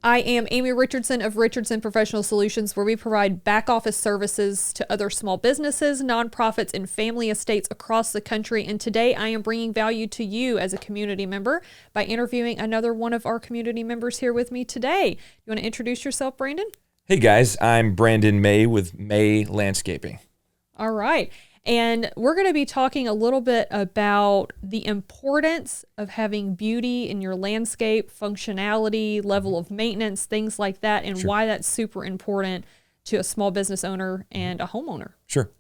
I am Amy Richardson of Richardson Professional Solutions, where we provide back office services to other small businesses, nonprofits, and family estates across the country. And today I am bringing value to you as a community member by interviewing another one of our community members here with me today. You want to introduce yourself, Brandon? Hey guys, I'm Brandon May with May Landscaping. All right. And we're going to be talking a little bit about the importance of having beauty in your landscape, functionality, level of maintenance, things like that, and why that's super important to a small business owner and a homeowner. Sure.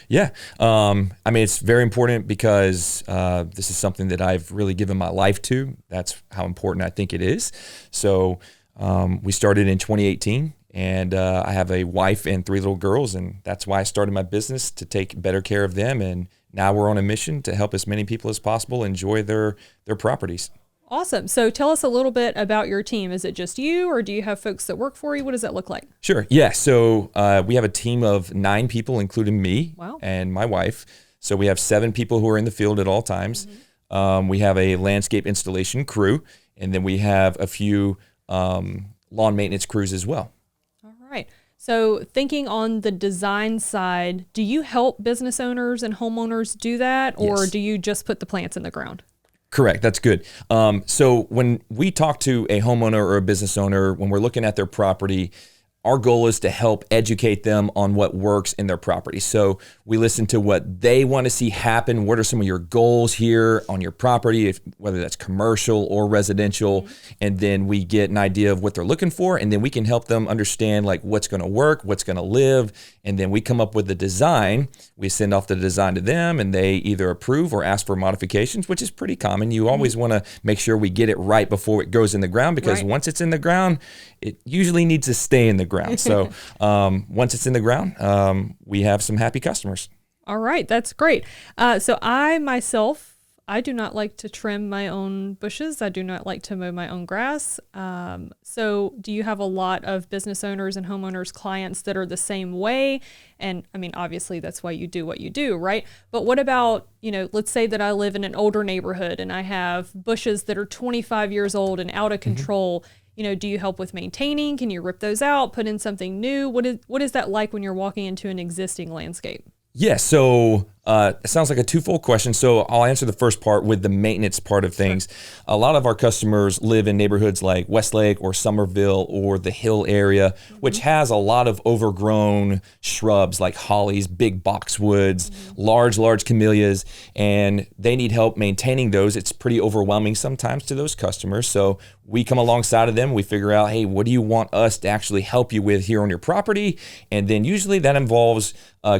Yeah. It's very important because this is something that I've really given my life to. That's how important I think it is. So we started in 2018. And I have a wife and 3 little girls, and that's why I started my business, to take better care of them. And now we're on a mission to help as many people as possible enjoy their properties. Awesome. So tell us a little bit about your team. Is it just you, or do you have folks that work for you? What does that look like? Sure. Yeah. So we have a team of 9 people, including me Wow. and my wife. So we have 7 people who are in the field at all times. Mm-hmm. We have a landscape installation crew, and then we have a few lawn maintenance crews as well. Right. So thinking on the design side, do you help business owners and homeowners do that, or Yes. do you just put the plants in the ground? Correct. That's good. So when we talk to a homeowner or a business owner, when we're looking at their property, our goal is to help educate them on what works in their property. So we listen to what they want to see happen. What are some of your goals here on your property, whether that's commercial or residential? Mm-hmm. And then we get an idea of what they're looking for. And then we can help them understand like what's going to work, what's going to live. And then we come up with the design. We send off the design to them, and they either approve or ask for modifications, which is pretty common. You always want to make sure we get it right before it goes in the ground, because once it's in the ground, it usually needs to stay in the ground. So once it's in the ground, we have some happy customers. All right. That's great. So I do not like to trim my own bushes. I do not like to mow my own grass. So do you have a lot of business owners and homeowners clients that are the same way? And I mean, obviously that's why you do what you do, right? But what about, let's say that I live in an older neighborhood and I have bushes that are 25 years old and out of control. Do you help with maintaining? Can you rip those out, put in something new? What is that like when you're walking into an existing landscape? Yeah, so it sounds like a twofold question. So I'll answer the first part with the maintenance part of things. Sure. A lot of our customers live in neighborhoods like Westlake or Somerville or the Hill area, which has a lot of overgrown shrubs like hollies, big boxwoods, large camellias, and they need help maintaining those. It's pretty overwhelming sometimes to those customers. So we come alongside of them. We figure out, hey, what do you want us to actually help you with here on your property? And then usually that involves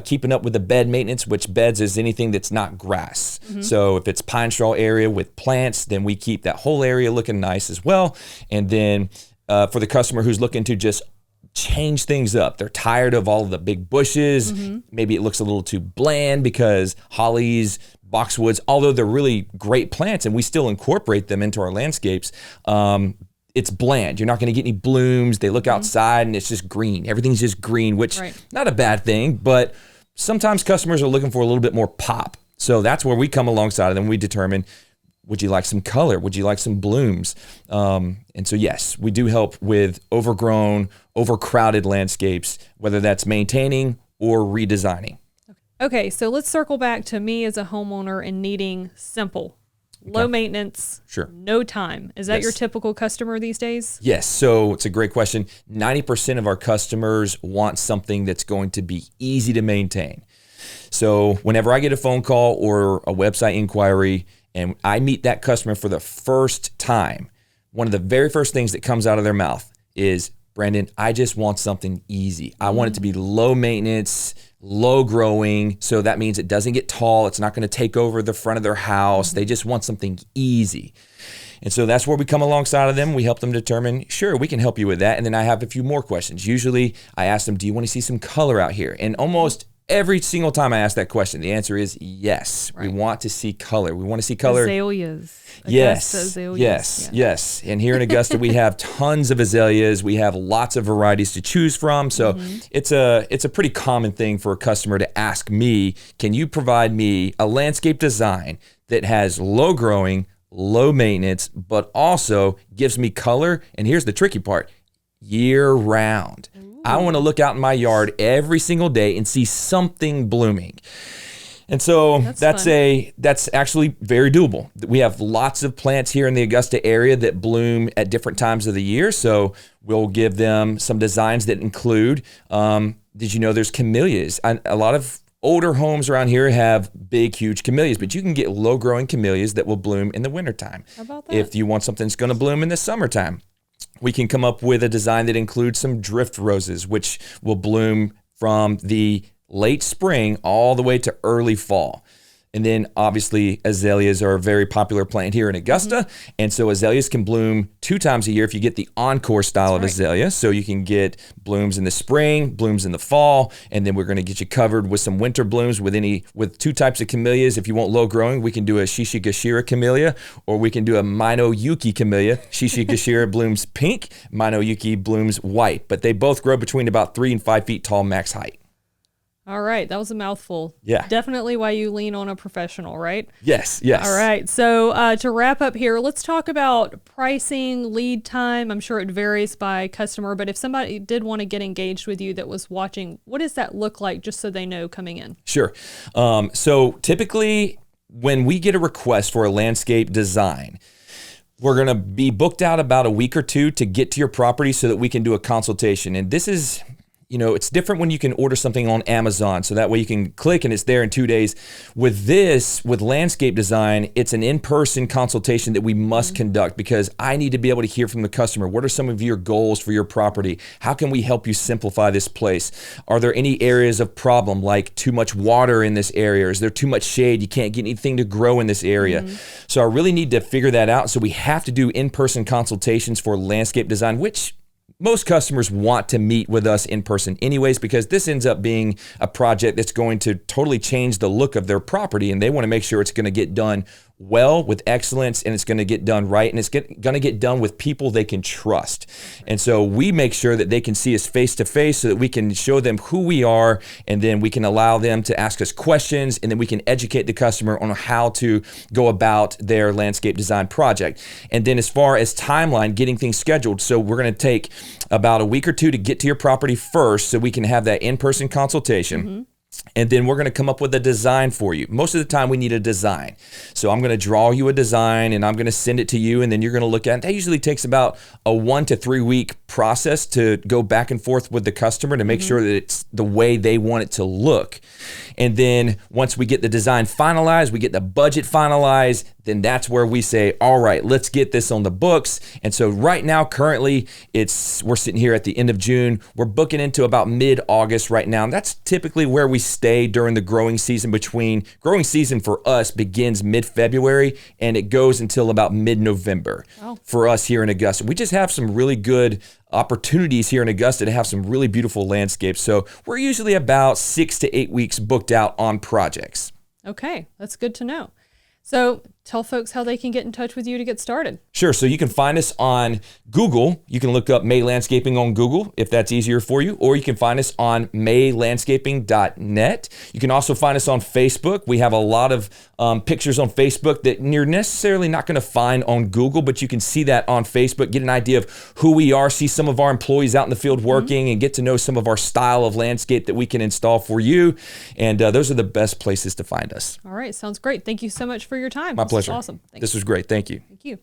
keeping up with the bed maintenance, which beds is anything that's not grass. So if it's pine straw area with plants, then we keep that whole area looking nice as well. And then for the customer who's looking to just change things up, they're tired of all of the big bushes. Maybe it looks a little too bland because hollies, boxwoods, although they're really great plants and we still incorporate them into our landscapes, it's bland. You're not going to get any blooms. They look outside and it's just green. Everything's just green, which not a bad thing, but sometimes customers are looking for a little bit more pop. So that's where we come alongside of them. We determine, would you like some color? Would you like some blooms? And so, yes, we do help with overgrown, overcrowded landscapes, whether that's maintaining or redesigning. Okay, so let's circle back to me as a homeowner and needing simple, low maintenance, no time. Is that your typical customer these days? Yes, so it's a great question. 90% of our customers want something that's going to be easy to maintain. So whenever I get a phone call or a website inquiry and I meet that customer for the first time, one of the very first things that comes out of their mouth is, Brandon, I just want something easy. I want it to be low maintenance, low growing. So that means it doesn't get tall. It's not going to take over the front of their house. They just want something easy. And so that's where we come alongside of them. We help them determine, sure, we can help you with that. And then I have a few more questions. Usually I ask them, do you want to see some color out here? And almost every single time I ask that question, the answer is yes. We want to see color. We want to see color. Azaleas. Yes. Augusta azaleas. Yes. And here in Augusta, we have tons of azaleas. We have lots of varieties to choose from. So it's a pretty common thing for a customer to ask me, can you provide me a landscape design that has low growing, low maintenance, but also gives me color? And here's the tricky part. year round. I want to look out in my yard every single day and see something blooming. And so that's actually very doable. We have lots of plants here in the Augusta area that bloom at different times of the year. So we'll give them some designs that include, did you know there's camellias? A lot of older homes around here have big, huge camellias, but you can get low-growing camellias that will bloom in the wintertime. How about that? If you want something that's going to bloom in the summertime, we can come up with a design that includes some drift roses, which will bloom from the late spring all the way to early fall. And then obviously azaleas are a very popular plant here in Augusta. And so azaleas can bloom 2 times a year if you get the encore style of azalea. So you can get blooms in the spring, blooms in the fall, and then we're going to get you covered with some winter blooms with 2 types of camellias. If you want low growing, we can do a Shishigashira camellia, or we can do a Mino Yuki camellia. Shishigashira blooms pink, Mino Yuki blooms white, but they both grow between about 3 and 5 feet tall max height. All right. That was a mouthful. Yeah. Definitely why you lean on a professional, right? Yes. All right. So to wrap up here, let's talk about pricing, lead time. I'm sure it varies by customer, but if somebody did want to get engaged with you that was watching, what does that look like just so they know coming in? Sure. So typically when we get a request for a landscape design, we're going to be booked out about a week or 2 to get to your property so that we can do a consultation. And this is, it's different when you can order something on Amazon. So that way you can click and it's there in 2 days. With landscape design, it's an in-person consultation that we must conduct because I need to be able to hear from the customer. What are some of your goals for your property? How can we help you simplify this place? Are there any areas of problem like too much water in this area? Or is there too much shade? You can't get anything to grow in this area. So I really need to figure that out. So we have to do in-person consultations for landscape design, which most customers want to meet with us in person anyways, because this ends up being a project that's going to totally change the look of their property, and they want to make sure it's going to get done well with excellence, and it's going to get done right, and it's going to get done with people they can trust. And so we make sure that they can see us face to face so that we can show them who we are, and then we can allow them to ask us questions, and then we can educate the customer on how to go about their landscape design project. And then as far as timeline, getting things scheduled, so we're going to take about a week or 2 to get to your property first so we can have that in-person consultation. And then we're going to come up with a design for you. Most of the time we need a design. So I'm going to draw you a design and I'm going to send it to you, and then you're going to look at it. That usually takes about a 1 to 3 week process to go back and forth with the customer to make sure that it's the way they want it to look. And then once we get the design finalized, we get the budget finalized, then that's where we say, all right, let's get this on the books. And so right now, currently, we're sitting here at the end of June. We're booking into about mid-August right now. And that's typically where we stay during the growing season. Growing season for us begins mid-February and it goes until about mid-November for us here in Augusta. We just have some really good opportunities here in Augusta to have some really beautiful landscapes. So we're usually about 6 to 8 weeks booked out on projects. Okay, that's good to know. So tell folks how they can get in touch with you to get started. Sure. So you can find us on Google. You can look up May Landscaping on Google if that's easier for you, or you can find us on maylandscaping.net. You can also find us on Facebook. We have a lot of pictures on Facebook that you're necessarily not going to find on Google, but you can see that on Facebook, get an idea of who we are, see some of our employees out in the field working, and get to know some of our style of landscape that we can install for you. And those are the best places to find us. All right. Sounds great. Thank you so much for your time. My pleasure. Awesome. Thanks. This was great. Thank you. Thank you.